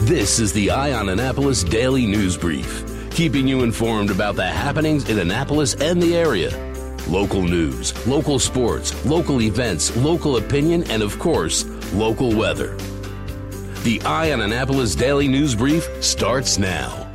This is the Eye on Annapolis Daily News Brief, keeping you informed about the happenings in Annapolis and the area. Local news, local sports, local events, local opinion, and of course, local weather. The Eye on Annapolis Daily News Brief starts now.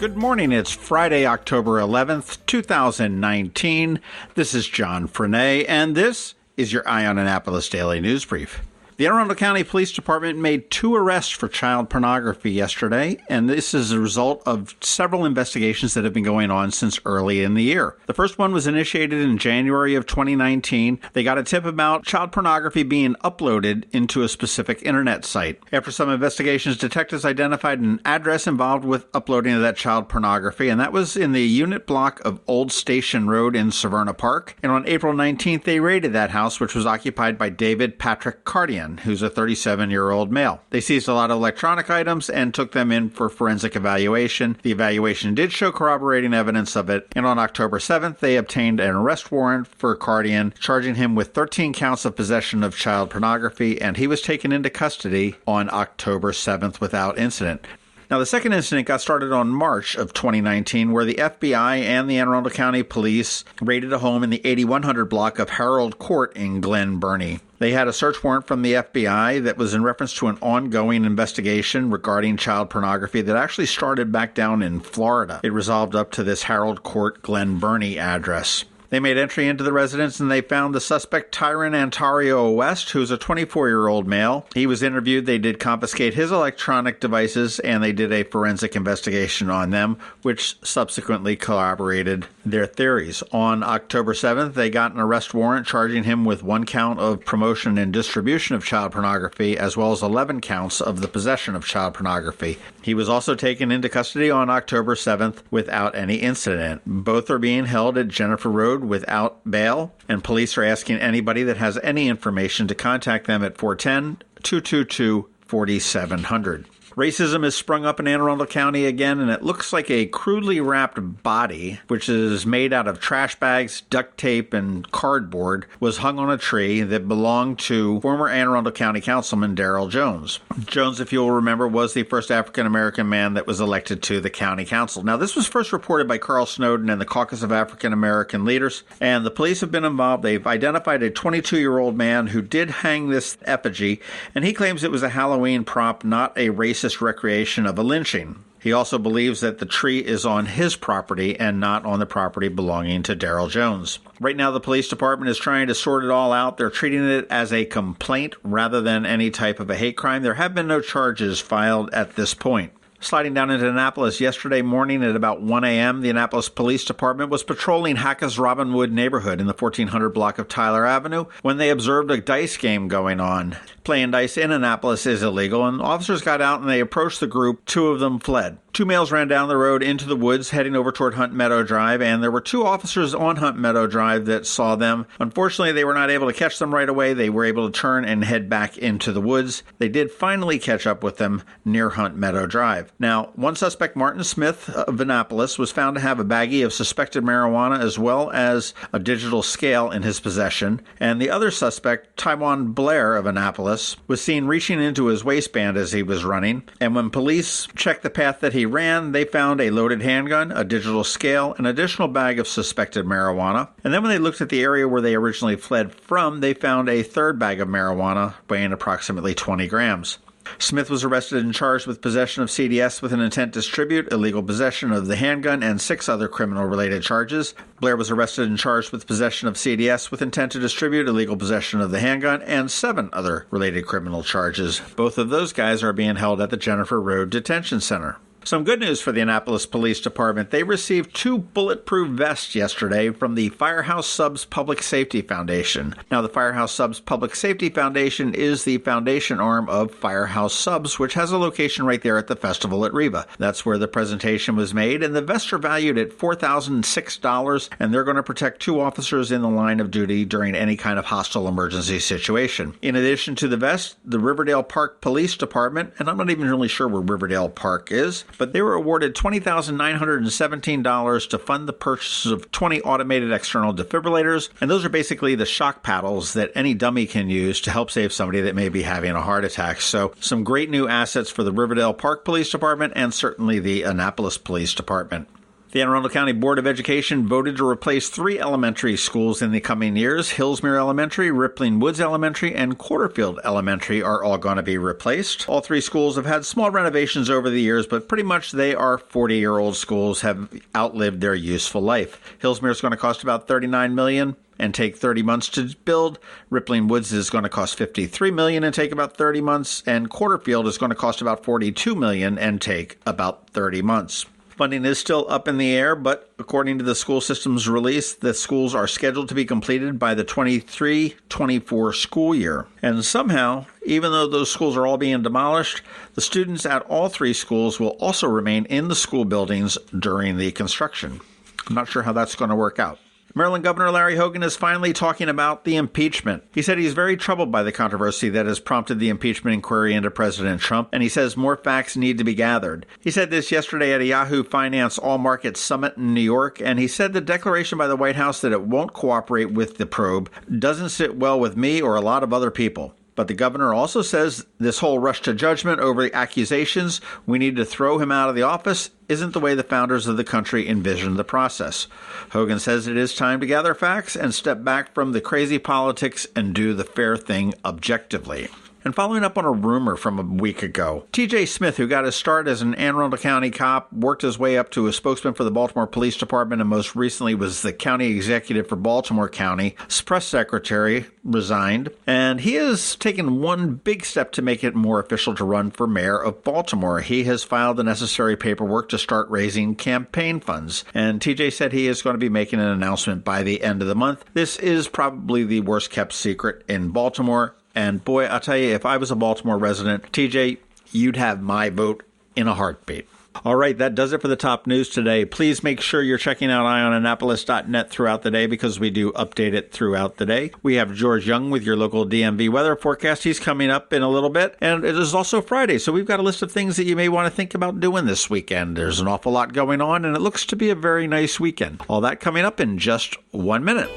Good morning. It's Friday, October 11th, 2019. This is John Frenaye, and this is your Eye on Annapolis Daily News Brief. The Anne Arundel County Police Department made 2 arrests for child pornography yesterday, and this is a result of several investigations that have been going on since early in the year. The first one was initiated in January of 2019. They got a tip about child pornography being uploaded into a specific internet site. After some investigations, detectives identified an address involved with uploading of that child pornography, and that was in the unit block of Old Station Road in Severna Park. And on April 19th, they raided that house, which was occupied by David Patrick Cardian, who's a 37-year-old male. They seized a lot of electronic items and took them in for forensic evaluation. The evaluation did show corroborating evidence of it, and on October 7th, they obtained an arrest warrant for Cardian, charging him with 13 counts of possession of child pornography, and he was taken into custody on October 7th without incident. Now, the second incident got started on March of 2019, where the FBI and the Anne Arundel County Police raided a home in the 8100 block of Harold Court in Glen Burnie. They had a search warrant from the FBI that was in reference to an ongoing investigation regarding child pornography that actually started back down in Florida. It resolved up to this Harold Court, Glen Burnie address. They made entry into the residence and they found the suspect Tyron Antario West, who's a 24-year-old male. He was interviewed. They did confiscate his electronic devices and they did a forensic investigation on them, which subsequently corroborated their theories. On October 7th, they got an arrest warrant charging him with 1 count of promotion and distribution of child pornography, as well as 11 counts of the possession of child pornography. He was also taken into custody on October 7th without any incident. Both are being held at Jennifer Road without bail, and police are asking anybody that has any information to contact them at 410-222-4700. Racism has sprung up in Anne Arundel County again, and it looks like a crudely wrapped body, which is made out of trash bags, duct tape, and cardboard, was hung on a tree that belonged to former Anne Arundel County Councilman Darrell Jones. Jones, if you'll remember, was the first African-American man that was elected to the county council. Now, this was first reported by Carl Snowden and the Caucus of African-American Leaders, and the police have been involved. They've identified a 22-year-old man who did hang this effigy, and he claims it was a Halloween prop, not a racist recreation of a lynching. He also believes that the tree is on his property and not on the property belonging to Darrell Jones. Right now, the police department is trying to sort it all out. They're treating it as a complaint rather than any type of a hate crime. There have been no charges filed at this point. Sliding down into Annapolis yesterday morning at about 1 a.m., the Annapolis Police Department was patrolling Hackett's Robinwood neighborhood in the 1400 block of Tyler Avenue when they observed a dice game going on. Playing dice in Annapolis is illegal, and officers got out and they approached the group. 2 of them fled. 2 males ran down the road into the woods, heading over toward Hunt Meadow Drive, and there were 2 officers on Hunt Meadow Drive that saw them. Unfortunately, they were not able to catch them right away. They were able to turn and head back into the woods. They did finally catch up with them near Hunt Meadow Drive. Now, one suspect, Martin Smith of Annapolis, was found to have a baggie of suspected marijuana as well as a digital scale in his possession, and the other suspect, Tywon Blair of Annapolis, was seen reaching into his waistband as he was running, and when police checked the path that he ran, they found a loaded handgun, a digital scale, an additional bag of suspected marijuana. And then when they looked at the area where they originally fled from, they found a 3rd bag of marijuana weighing approximately 20 grams. Smith was arrested and charged with possession of CDS with an intent to distribute, illegal possession of the handgun, and 6 other criminal-related charges. Blair was arrested and charged with possession of CDS with intent to distribute, illegal possession of the handgun, and 7 other related criminal charges. Both of those guys are being held at the Jennifer Road Detention Center. Some good news for the Annapolis Police Department. They received 2 bulletproof vests yesterday from the Firehouse Subs Public Safety Foundation. Now, the Firehouse Subs Public Safety Foundation is the foundation arm of Firehouse Subs, which has a location right there at the festival at Riva. That's where the presentation was made, and the vests are valued at $4,006, and they're going to protect 2 officers in the line of duty during any kind of hostile emergency situation. In addition to the vest, the Riverdale Park Police Department, and I'm not even really sure where Riverdale Park is, but they were awarded $20,917 to fund the purchase of 20 automated external defibrillators, and those are basically the shock paddles that any dummy can use to help save somebody that may be having a heart attack. So some great new assets for the Riverdale Park Police Department and certainly the Annapolis Police Department. The Anne Arundel County Board of Education voted to replace 3 elementary schools in the coming years. Hillsmere Elementary, Rippling Woods Elementary, and Quarterfield Elementary are all going to be replaced. All 3 schools have had small renovations over the years, but pretty much they are 40-year-old schools, have outlived their useful life. Hillsmere is going to cost about $39 million and take 30 months to build. Rippling Woods is going to cost $53 million and take about 30 months. And Quarterfield is going to cost about $42 million and take about 30 months. Funding is still up in the air, but according to the school system's release, the schools are scheduled to be completed by the 23-24 school year. And somehow, even though those schools are all being demolished, the students at all 3 schools will also remain in the school buildings during the construction. I'm not sure how that's going to work out. Maryland Governor Larry Hogan is finally talking about the impeachment. He said he's very troubled by the controversy that has prompted the impeachment inquiry into President Trump, and he says more facts need to be gathered. He said this yesterday at a Yahoo Finance All-Markets Summit in New York, and he said the declaration by the White House that it won't cooperate with the probe doesn't sit well with me or a lot of other people. But the governor also says this whole rush to judgment over the accusations, we need to throw him out of the office, isn't the way the founders of the country envisioned the process. Hogan says it is time to gather facts and step back from the crazy politics and do the fair thing objectively. And following up on a rumor from a week ago, T.J. Smith, who got his start as an Anne Arundel County cop, worked his way up to a spokesman for the Baltimore Police Department, and most recently was the county executive for Baltimore County. His press secretary resigned, and he has taken one big step to make it more official to run for mayor of Baltimore. He has filed the necessary paperwork to start raising campaign funds, and TJ said he is going to be making an announcement by the end of the month. This is probably the worst kept secret in Baltimore. And boy, I'll tell you, if I was a Baltimore resident, TJ, you'd have my vote in a heartbeat. All right, that does it for the top news today. Please make sure you're checking out eyeonannapolis.net throughout the day because we do update it throughout the day. We have George Young with your local DMV weather forecast. He's coming up in a little bit. And it is also Friday, so we've got a list of things that you may want to think about doing this weekend. There's an awful lot going on, and it looks to be a very nice weekend. All that coming up in just 1 minute.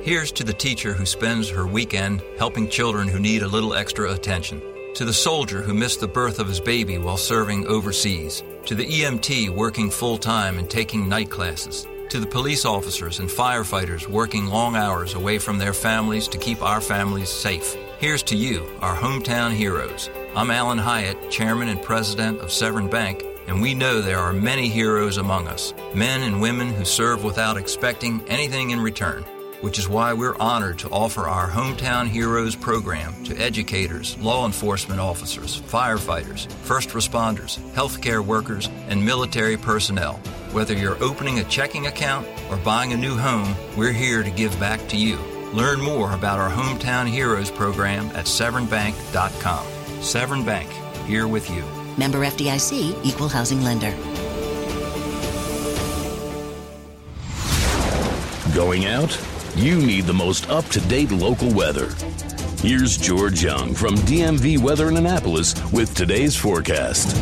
Here's to the teacher who spends her weekend helping children who need a little extra attention. To the soldier who missed the birth of his baby while serving overseas. To the EMT working full-time and taking night classes. To the police officers and firefighters working long hours away from their families to keep our families safe. Here's to you, our hometown heroes. I'm Alan Hyatt, Chairman and President of Severn Bank, and we know there are many heroes among us. Men and women who serve without expecting anything in return. Which is why we're honored to offer our Hometown Heroes program to educators, law enforcement officers, firefighters, first responders, healthcare workers, and military personnel. Whether you're opening a checking account or buying a new home, we're here to give back to you. Learn more about our Hometown Heroes program at severnbank.com. Severn Bank, here with you. Member FDIC, Equal Housing Lender. Going out? You need the most up-to-date local weather. Here's George Young from DMV Weather in Annapolis with today's forecast.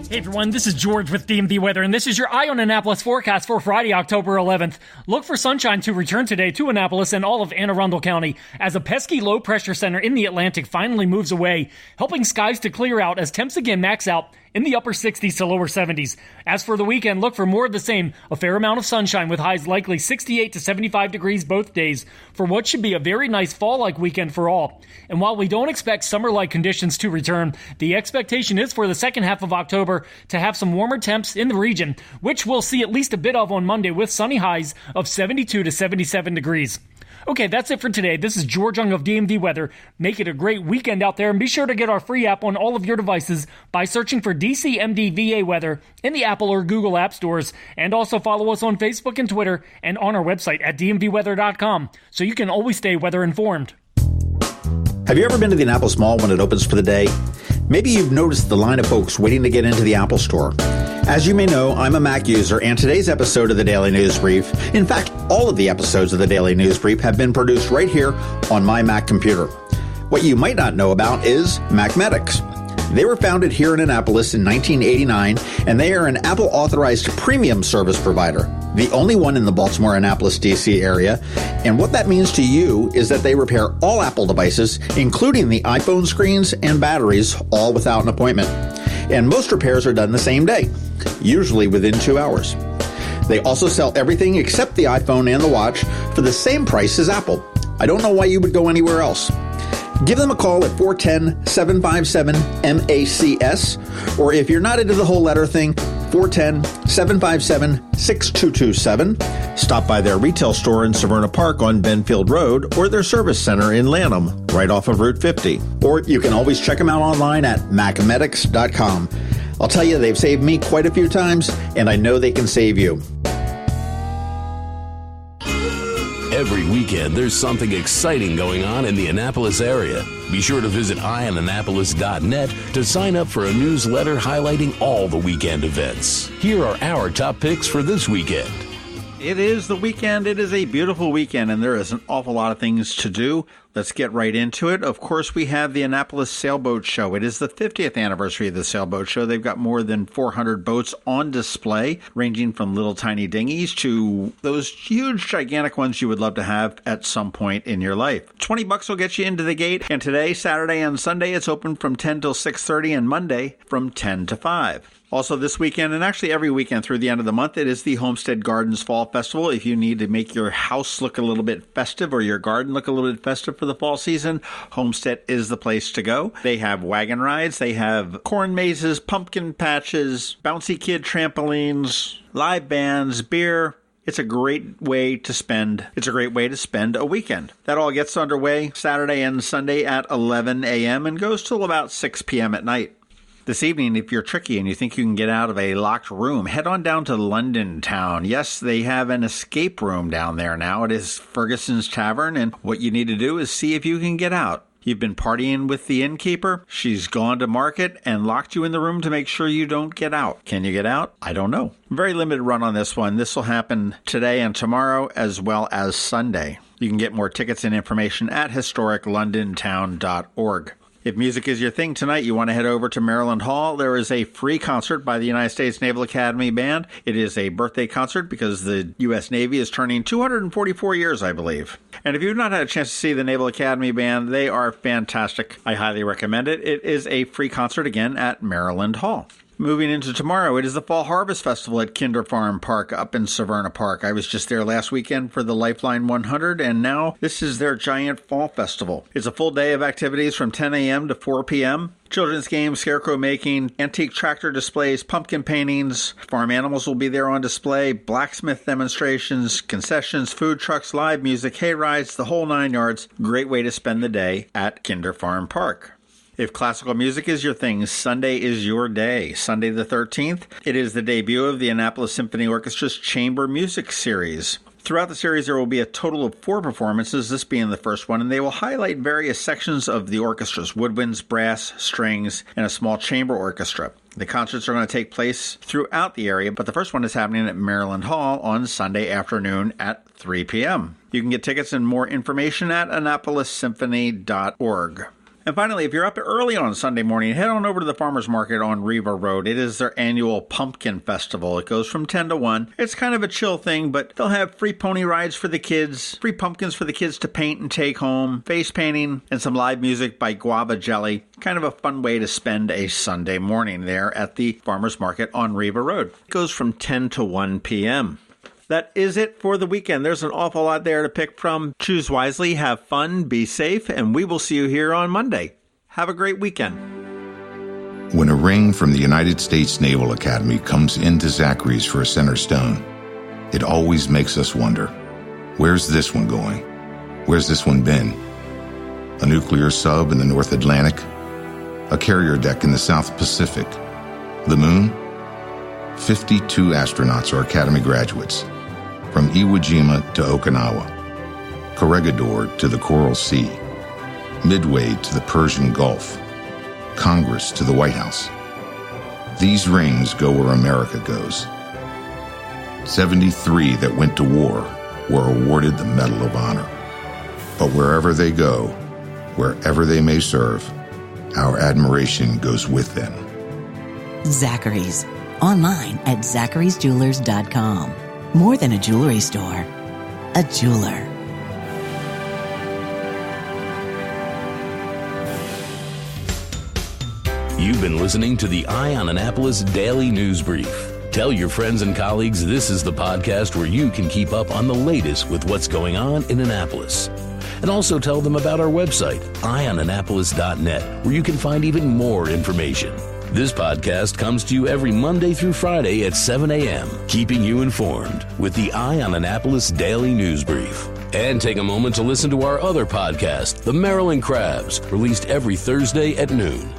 Hey everyone, this is George with DMV Weather, and this is your Eye on Annapolis forecast for Friday, October 11th. Look for sunshine to return today to Annapolis and all of Anne Arundel County as a pesky low-pressure center in the Atlantic finally moves away, helping skies to clear out as temps again max out in the upper 60s to lower 70s. As for the weekend, look for more of the same, a fair amount of sunshine with highs likely 68 to 75 degrees both days for what should be a very nice fall-like weekend for all. And while we don't expect summer-like conditions to return, the expectation is for the second half of October to have some warmer temps in the region, which we'll see at least a bit of on Monday with sunny highs of 72 to 77 degrees. Okay, that's it for today. This is George Young of DMV Weather. Make it a great weekend out there, and be sure to get our free app on all of your devices by searching for DCMDVA Weather in the Apple or Google App Stores, and also follow us on Facebook and Twitter and on our website at dmvweather.com so you can always stay weather informed. Have you ever been to the Annapolis Mall when it opens for the day? Maybe you've noticed the line of folks waiting to get into the Apple Store. As you may know, I'm a Mac user, and today's episode of the Daily News Brief, in fact, all of the episodes of the Daily News Brief have been produced right here on my Mac computer. What you might not know about is Macmedics. They were founded here in Annapolis in 1989, and they are an Apple authorized premium service provider, the only one in the Baltimore, Annapolis, D.C. area. And what that means to you is that they repair all Apple devices, including the iPhone screens and batteries, all without an appointment. And most repairs are done the same day, usually within 2 hours. They also sell everything except the iPhone and the watch for the same price as Apple. I don't know why you would go anywhere else. Give them a call at 410-757-MACS, or if you're not into the whole letter thing, 410-757-6227. Stop by their retail store in Severna Park on Benfield Road, or their service center in Lanham, right off of Route 50. Or you can always check them out online at macmedics.com. I'll tell you, they've saved me quite a few times, and I know they can save you. Every weekend, there's something exciting going on in the Annapolis area. Be sure to visit eyeonannapolis.net to sign up for a newsletter highlighting all the weekend events. Here are our top picks for this weekend. It is the weekend. It is a beautiful weekend, and there is an awful lot of things to do. Let's get right into it. Of course, we have the Annapolis Sailboat Show. It is the 50th anniversary of the Sailboat Show. They've got more than 400 boats on display, ranging from little tiny dinghies to those huge, gigantic ones you would love to have at some point in your life. $20 will get you into the gate, and today, Saturday and Sunday, it's open from 10 till 6:30, and Monday from 10 to 5. Also this weekend, and actually every weekend through the end of the month, it is the Homestead Gardens Fall Festival. If you need to make your house look a little bit festive or your garden look a little bit festive for the fall season, Homestead is the place to go. They have wagon rides, they have corn mazes, pumpkin patches, bouncy kid trampolines, live bands, beer. It's a great way to spend a weekend. That all gets underway Saturday and Sunday at 11 a.m. and goes till about 6 p.m. at night. This evening, if you're tricky and you think you can get out of a locked room, head on down to London Town. Yes, they have an escape room down there now. It is Ferguson's Tavern, and what you need to do is see if you can get out. You've been partying with the innkeeper. She's gone to market and locked you in the room to make sure you don't get out. Can you get out? I don't know. Very limited run on this one. This will happen today and tomorrow as well as Sunday. You can get more tickets and information at historiclondontown.org. If music is your thing tonight, you want to head over to Maryland Hall. There is a free concert by the United States Naval Academy Band. It is a birthday concert because the U.S. Navy is turning 244 years, I believe. And if you've not had a chance to see the Naval Academy Band, they are fantastic. I highly recommend it. It is a free concert again at Maryland Hall. Moving into tomorrow, it is the Fall Harvest Festival at Kinder Farm Park up in Severna Park. I was just there last weekend for the Lifeline 100, and now this is their giant fall festival. It's a full day of activities from 10 a.m. to 4 p.m. Children's games, scarecrow making, antique tractor displays, pumpkin paintings. Farm animals will be there on display, blacksmith demonstrations, concessions, food trucks, live music, hay rides, the whole 9 yards. Great way to spend the day at Kinder Farm Park. If classical music is your thing, Sunday is your day. Sunday the 13th, it is the debut of the Annapolis Symphony Orchestra's Chamber Music Series. Throughout the series, there will be a total of 4 performances, this being the first one, and they will highlight various sections of the orchestra's woodwinds, brass, strings, and a small chamber orchestra. The concerts are going to take place throughout the area, but the first one is happening at Maryland Hall on Sunday afternoon at 3 p.m. You can get tickets and more information at annapolissymphony.org. And finally, if you're up early on Sunday morning, head on over to the Farmers Market on Riva Road. It is their annual Pumpkin Festival. It goes from 10 to 1. It's kind of a chill thing, but they'll have free pony rides for the kids, free pumpkins for the kids to paint and take home, face painting, and some live music by Guava Jelly. Kind of a fun way to spend a Sunday morning there at the Farmers Market on Riva Road. It goes from 10 to 1 p.m. That is it for the weekend. There's an awful lot there to pick from. Choose wisely, have fun, be safe, and we will see you here on Monday. Have a great weekend. When a ring from the United States Naval Academy comes into Zachary's for a center stone, it always makes us wonder, where's this one going? Where's this one been? A nuclear sub in the North Atlantic? A carrier deck in the South Pacific? The moon? 52 astronauts are Academy graduates, from Iwo Jima to Okinawa, Corregidor to the Coral Sea, Midway to the Persian Gulf, Congress to the White House. These rings go where America goes. 73 that went to war were awarded the Medal of Honor. But wherever they go, wherever they may serve, our admiration goes with them. Zachary's. Online at zacharysjewelers.com. More than a jewelry store, a jeweler. You've been listening to the Eye on Annapolis Daily News Brief. Tell your friends and colleagues this is the podcast where you can keep up on the latest with what's going on in Annapolis. And also tell them about our website, eyeonannapolis.net, where you can find even more information. This podcast comes to you every Monday through Friday at 7 a.m., keeping you informed with the Eye on Annapolis Daily News Brief. And take a moment to listen to our other podcast, The Maryland Crabs, released every Thursday at noon.